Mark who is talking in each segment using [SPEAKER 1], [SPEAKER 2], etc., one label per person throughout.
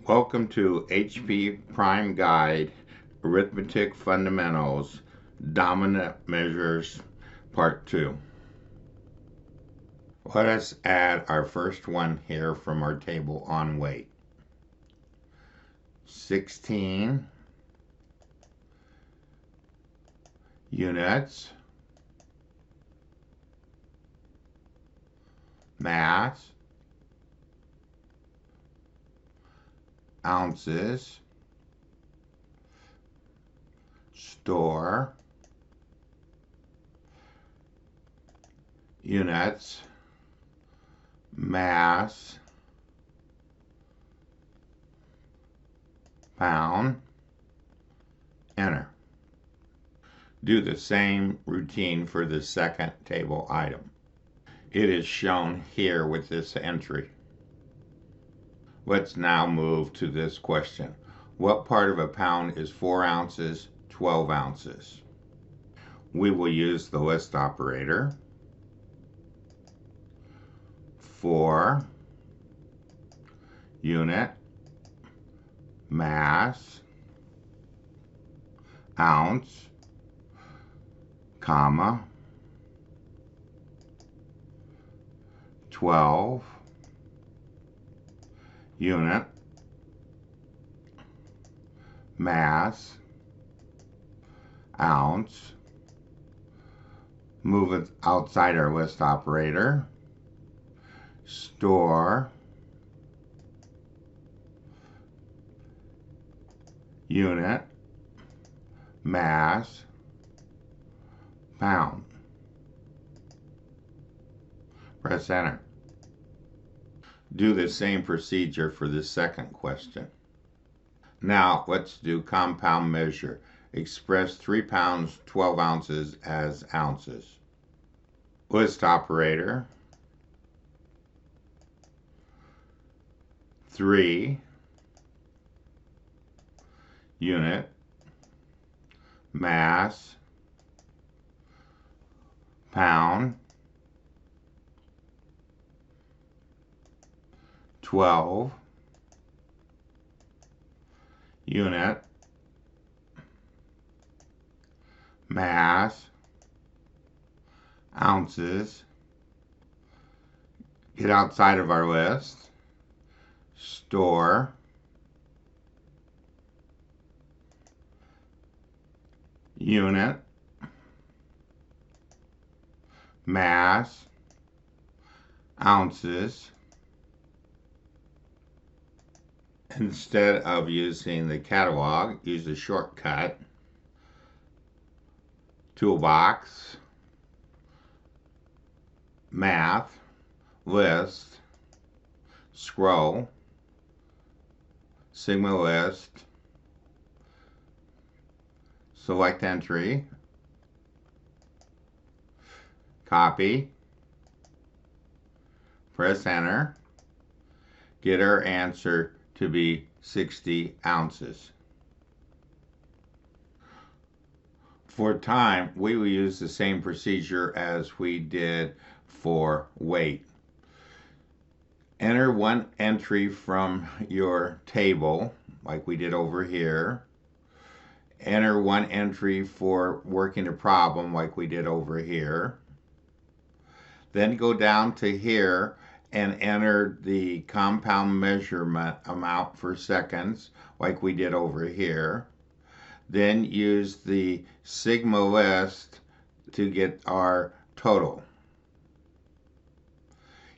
[SPEAKER 1] Welcome to HP Prime Guide, Arithmetic Fundamentals, Dominant Measures, Part 2. Let us add our first one here from our table on weight. 16 units, mass, ounces, store, units, mass, pound, enter. Do the same routine for the second table item. It is shown here with this entry. Let's now move to this question. What part of a pound is 4 ounces, 12 ounces? We will use the list operator. 4 unit, mass, ounce, comma, 12 unit, mass, ounce, move it outside our list operator, store, unit, mass, pound. Press enter. Do the same procedure for the second question. Now let's do compound measure. Express 3 pounds 12 ounces as ounces. List operator. 3 unit, mass, pound, 12 unit, mass, ounces. Get outside of our list, store, unit, mass, ounces. Instead of using the catalog, use the shortcut, toolbox, math, list, scroll, sigma list, select entry, copy, press enter, get our answer to be 60 ounces. For time, we will use the same procedure as we did for weight. Enter one entry from your table, like we did over here. Enter one entry for working a problem, like we did over here. Then go down to here and enter the compound measurement amount for seconds, like we did over here. Then use the sigma list to get our total.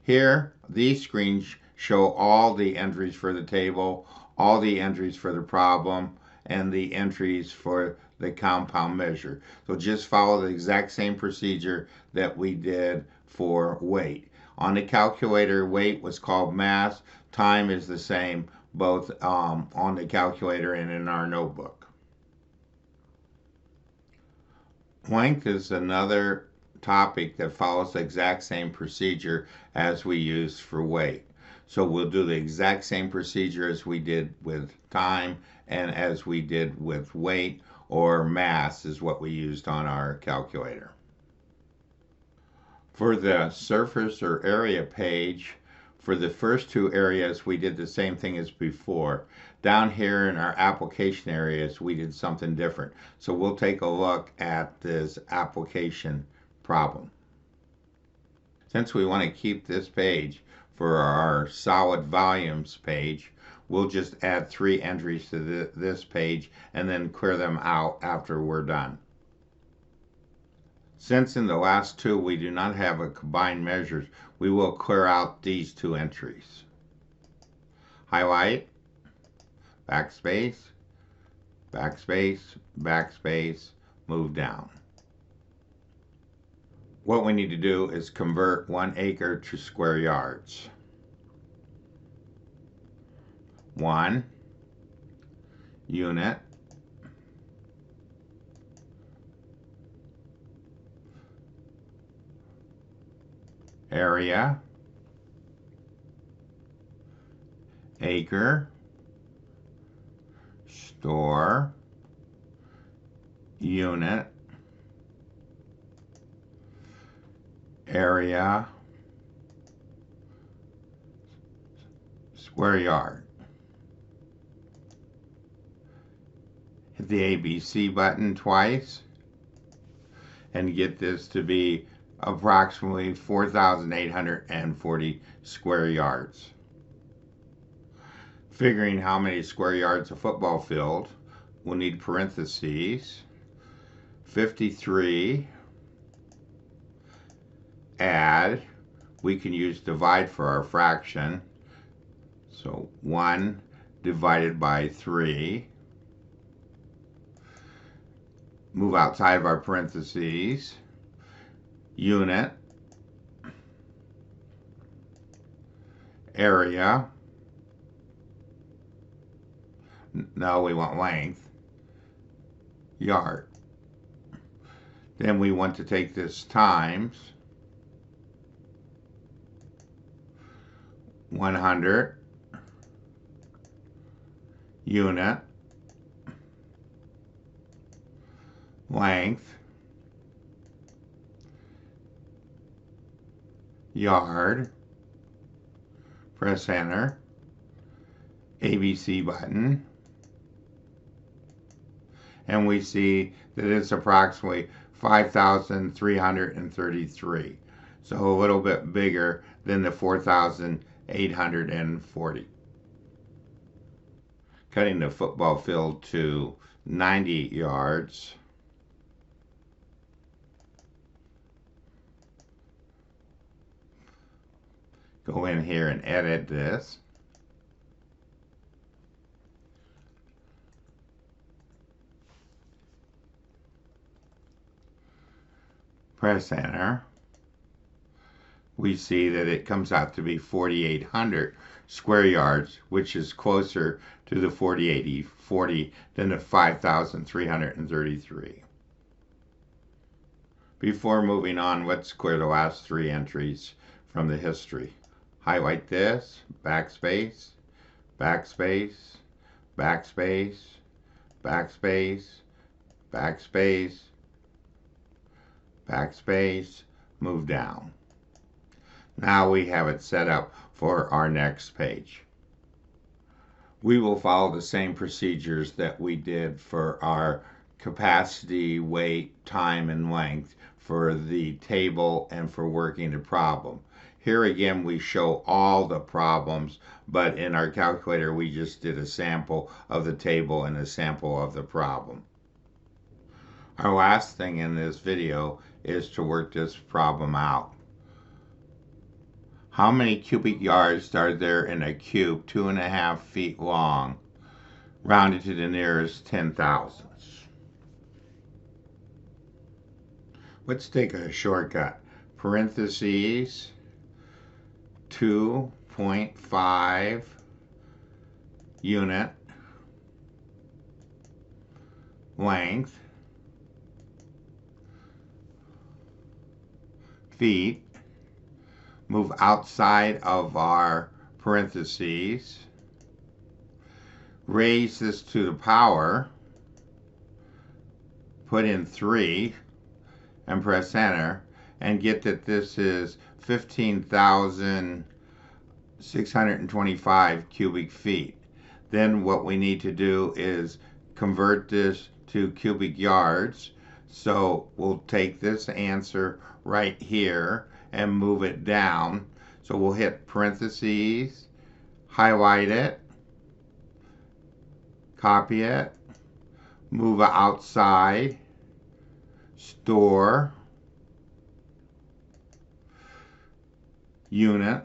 [SPEAKER 1] Here, these screens show all the entries for the table, all the entries for the problem, and the entries for the compound measure. So just follow the exact same procedure that we did for weight. On the calculator, weight was called mass. Time is the same, both on the calculator and in our notebook. Length is another topic that follows the exact same procedure as we used for weight. So we'll do the exact same procedure as we did with time and as we did with weight, or mass is what we used on our calculator. For the surface or area page For the first two areas, we did the same thing as before. Down here in our application areas, we did something different. So we'll take a look at this application problem. Since we want to keep this page for our solid volumes page, we'll just add 3 entries to this page and then clear them out after we're done. Since in the last two we do not have a combined measures, we will clear out these 2 entries. Highlight, backspace, backspace, backspace, move down. What we need to do is convert 1 acre to square yards. 1 unit area acre store unit area square yard. Hit the ABC button twice and get this to be approximately 4,840 square yards. Figuring how many square yards a football field, we'll need parentheses, 53, add, we can use divide for our fraction, so 1 divided by 3, move outside of our parentheses, unit, area, no, we want length, yard. Then we want to take this times 100 unit length yard, press enter, ABC button, and we see that it's approximately 5,333, so a little bit bigger than the 4,840. Cutting the football field to 90 yards. Go in here and edit this. Press enter. We see that it comes out to be 4,800 square yards, which is closer to the 4,840 than the 5,333. Before moving on, let's clear the last 3 entries from the history. Highlight this, backspace, backspace, backspace, backspace, backspace, backspace, move down. Now we have it set up for our next page. We will follow the same procedures that we did for our capacity, weight, time, and length for the table and for working the problem. Here again we show all the problems, but in our calculator we just did a sample of the table and a sample of the problem. Our last thing in this video is to work this problem out. How many cubic yards are there in a cube 2.5 feet long, rounded to the nearest 10,000ths? Let's take a shortcut. Parentheses, 2.5 unit length feet, move outside of our parentheses, raise this to the power, put in 3 and press enter, and get that this is 15,000 625 cubic feet. Then what we need to do is convert this to cubic yards. So we'll take this answer right here and move it down. So we'll hit parentheses, highlight it, copy it, move it outside, store, unit,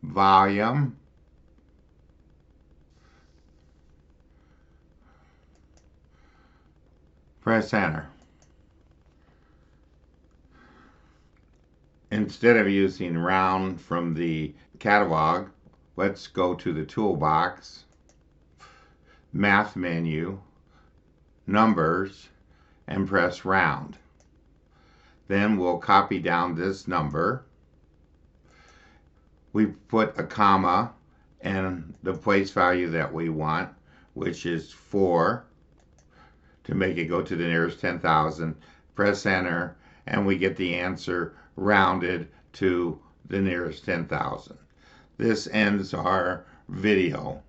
[SPEAKER 1] volume, press enter. Instead of using round from the catalog, let's go to the toolbox, math menu, numbers, and press round. Then we'll copy down this number. We put a comma and the place value that we want, which is 4, to make it go to the nearest 10,000. Press enter, and we get the answer rounded to the nearest 10,000. This ends our video.